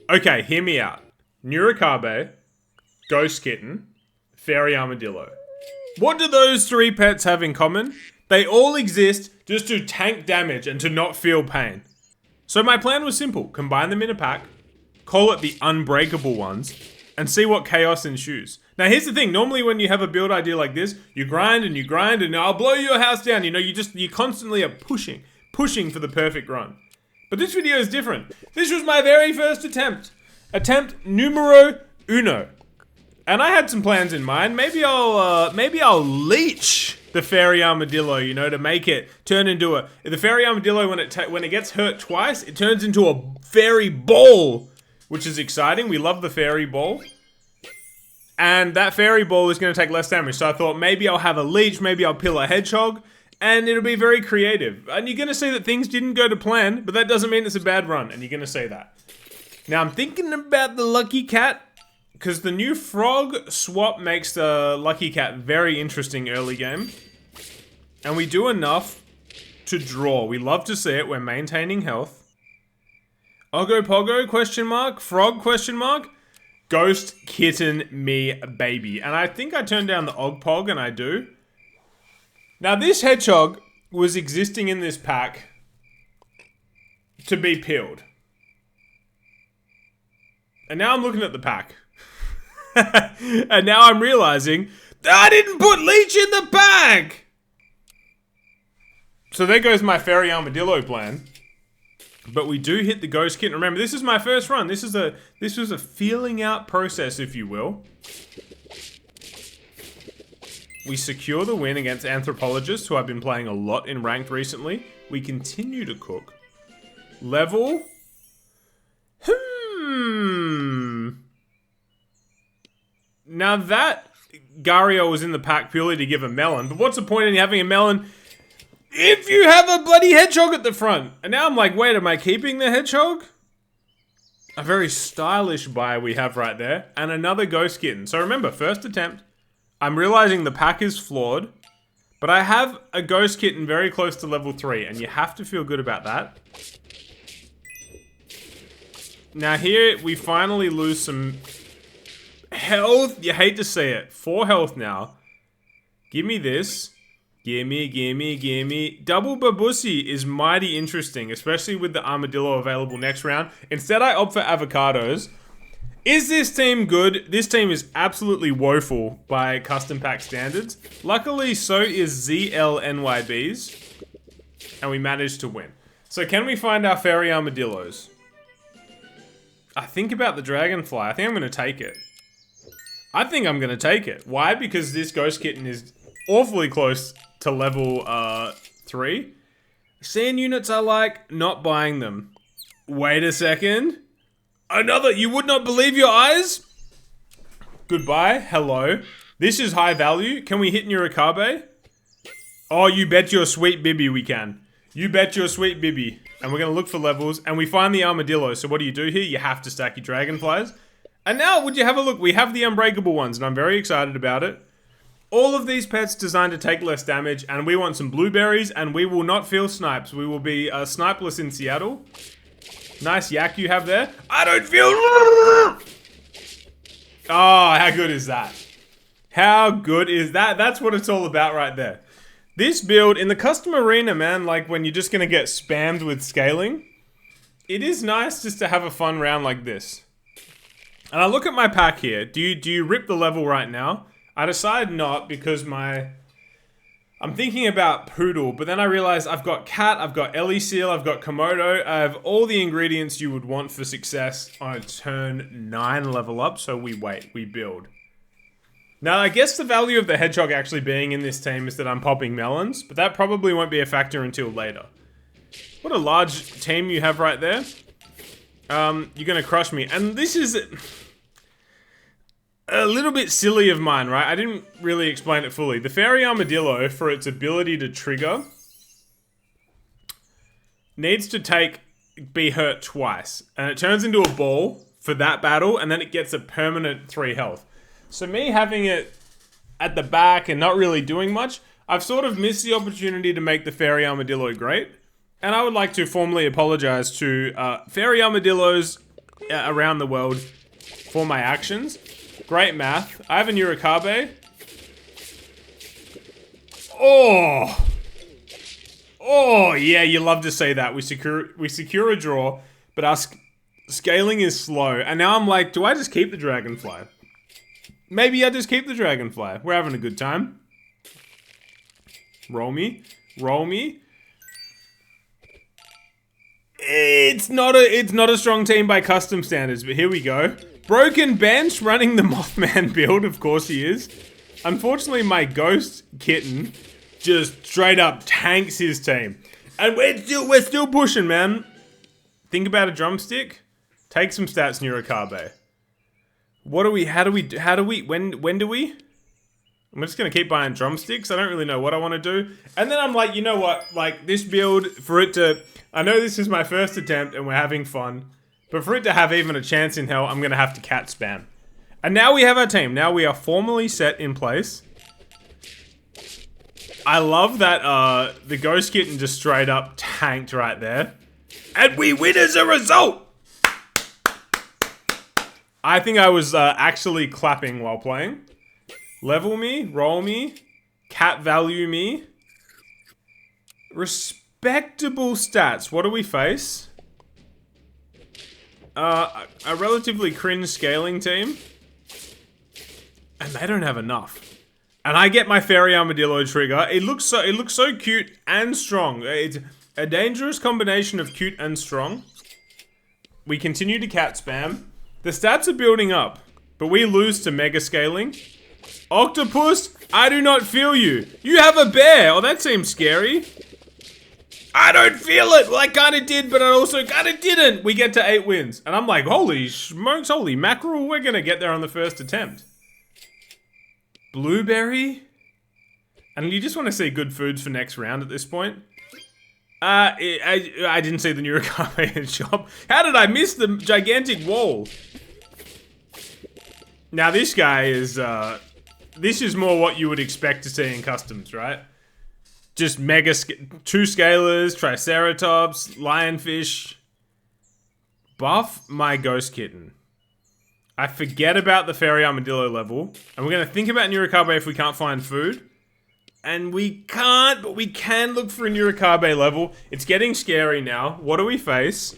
Okay, hear me out. Nurikabe, Ghost Kitten, Fairy Armadillo. What do those three pets have in common? They all exist just to tank damage and to not feel pain. So my plan was simple. Combine them in a pack, call it the Unbreakable ones, and see what chaos ensues. Now here's the thing, normally when you have a build idea like this, you grind and I'll blow your house down. You know, you constantly are pushing for the perfect run. But this video is different. This was my very first attempt. Attempt numero uno. And I had some plans in mind. Maybe I'll leech the Fairy Armadillo, you know, to make it turn into the Fairy Armadillo, when it gets hurt twice, it turns into a fairy ball, which is exciting. We love the fairy ball. And that fairy ball is going to take less damage. So I thought maybe I'll have a leech, maybe I'll pill a hedgehog, and it'll be very creative. And you're going to see that things didn't go to plan, but that doesn't mean it's a bad run, and you're going to say that. Now I'm thinking about the Lucky Cat, because the new frog swap makes the Lucky Cat very interesting early game. And we do enough to draw. We love to see it. We're maintaining health. Oggo Poggo, question mark. Frog, question mark. Ghost Kitten me baby. And I think I turned down the Og Pog, and I do. Now this hedgehog was existing in this pack to be peeled. And now I'm looking at the pack. And now I'm realizing that I didn't put leech in the bag. So there goes my Fairy Armadillo plan. But we do hit the Ghost Kitten. Remember, this is my first run. This was a feeling out process, if you will. We secure the win against Anthropologists, who I've been playing a lot in ranked recently. We continue to cook. Level. Now that Gario was in the pack purely to give a melon, but what's the point in having a melon if you have a bloody hedgehog at the front? And now I'm like, wait, am I keeping the hedgehog? A very stylish buy we have right there. And another Ghost Kitten. So remember, first attempt. I'm realizing the pack is flawed, but I have a Ghost Kitten very close to level 3, and you have to feel good about that. Now here, we finally lose some health. You hate to see it. 4 health now. Give me this. Gimme. Double Babusi is mighty interesting, especially with the Armadillo available next round. Instead, I opt for avocados. Is this team good? This team is absolutely woeful by custom pack standards. Luckily, so is ZLNYB's. And we managed to win. So can we find our Fairy Armadillos? I think about the Dragonfly. I think I'm going to take it. Why? Because this Ghost Kitten is awfully close to level 3. Sand units are like, not buying them. Wait a second. Another, you would not believe your eyes? Goodbye, hello. This is high value. Can we hit Nurikabe? Oh, you bet your sweet bibby we can. You bet your sweet bibby. And we're going to look for levels, and we find the Armadillo. So what do you do here? You have to stack your Dragonflies. And now, would you have a look? We have the Unbreakable ones, and I'm very excited about it. All of these pets designed to take less damage, and we want some blueberries, and we will not feel snipes. We will be snipeless in Seattle. Nice yak you have there. I don't feel... Oh, how good is that? How good is that? That's what it's all about right there. This build, in the custom arena, man, like when you're just going to get spammed with scaling, it is nice just to have a fun round like this. And I look at my pack here. Do you rip the level right now? I decide not because I'm thinking about Poodle, but then I realize I've got Cat, I've got Ellie Seal, I've got Komodo. I have all the ingredients you would want for success on a turn 9 level up, so we wait, we build. Now, I guess the value of the hedgehog actually being in this team is that I'm popping melons, but that probably won't be a factor until later. What a large team you have right there. You're gonna crush me. And this is a little bit silly of mine, right? I didn't really explain it fully. The Fairy Armadillo, for its ability to trigger, needs to be hurt twice. And it turns into a ball for that battle, and then it gets a permanent 3 health. So me having it at the back and not really doing much, I've sort of missed the opportunity to make the Fairy Armadillo great. And I would like to formally apologize to Fairy Armadillos. around the world for my actions. Great math. I have a Nurikabe. Oh! Oh, yeah, you love to say that. We secure a draw, but our scaling is slow. And now I'm like, do I just keep the Dragonfly? Maybe I just keep the Dragonfly. We're having a good time. Roll me. Roll me. It's not a strong team by custom standards, but here we go. Broken bench running the Mothman build, of course he is. Unfortunately, my Ghost Kitten just straight up tanks his team. And we're still pushing, man. Think about a drumstick. Take some stats, Nurikabe. What do we, when do we? I'm just gonna keep buying drumsticks. I don't really know what I want to do. And then I'm like, you know what? Like, this build, for it to... I know this is my first attempt and we're having fun. But for it to have even a chance in hell, I'm gonna have to cat spam. And now we have our team. Now we are formally set in place. I love that the Ghost Kitten just straight up tanked right there. And we win as a result! I think I was actually clapping while playing. Level me, roll me, cat value me. Respectable stats. What do we face? A relatively cringe scaling team. And they don't have enough. And I get my Fairy Armadillo trigger. It looks so cute and strong. It's a dangerous combination of cute and strong. We continue to cat spam. The stats are building up, but we lose to mega scaling. Octopus, I do not feel you. You have a bear. Oh, that seems scary. I don't feel it. Well, I kind of did, but I also kind of didn't. We get to 8 wins. And I'm like, holy smokes, holy mackerel. We're going to get there on the first attempt. Blueberry? And you just want to see good foods for next round at this point. I didn't see the Nurikabe shop. How did I miss the gigantic wall? Now this guy is, this is more what you would expect to see in customs, right? Just mega, 2 scalers, Triceratops, Lionfish. Buff my Ghost Kitten. I forget about the Fairy Armadillo level. And we're going to think about Nurikabe if we can't find food. And we can't, but we can look for a Nurikabe level. It's getting scary now. What do we face?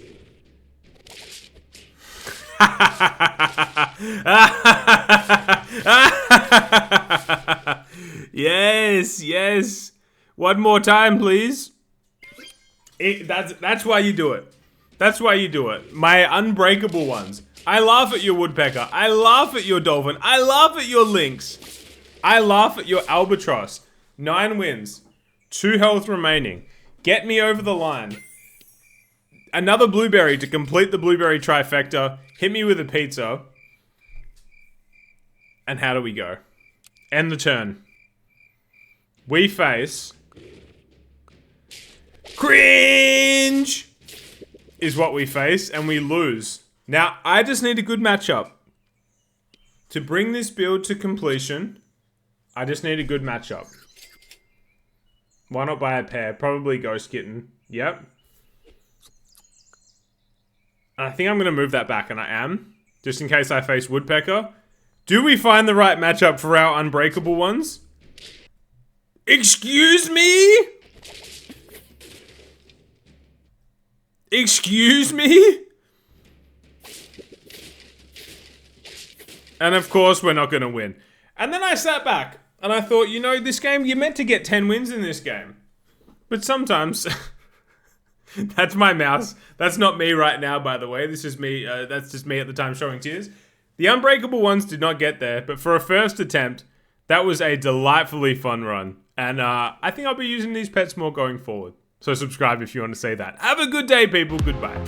Yes, yes. One more time, please. That's why you do it. That's why you do it. My unbreakable ones. I laugh at your woodpecker. I laugh at your dolphin. I laugh at your lynx. I laugh at your albatross. 9 wins. 2 health remaining. Get me over the line. Another blueberry to complete the blueberry trifecta. Hit me with a pizza. And how do we go? End the turn. We face... Cringe! Is what we face, and we lose. Now, I just need a good matchup. To bring this build to completion, I just need a good matchup. Why not buy a pair? Probably Ghost Kitten. Yep. And I think I'm going to move that back, and I am. Just in case I face Woodpecker. Do we find the right matchup for our unbreakable ones? Excuse me? Excuse me? And of course, we're not going to win. And then I sat back, and I thought, you know, this game, you're meant to get 10 wins in this game. But sometimes... That's my mouse. That's not me right now, by the way. This is me. That's just me at the time showing tears. The unbreakable ones did not get there, but for a first attempt, that was a delightfully fun run. And I think I'll be using these pets more going forward. So subscribe if you want to see that. Have a good day, people. Goodbye.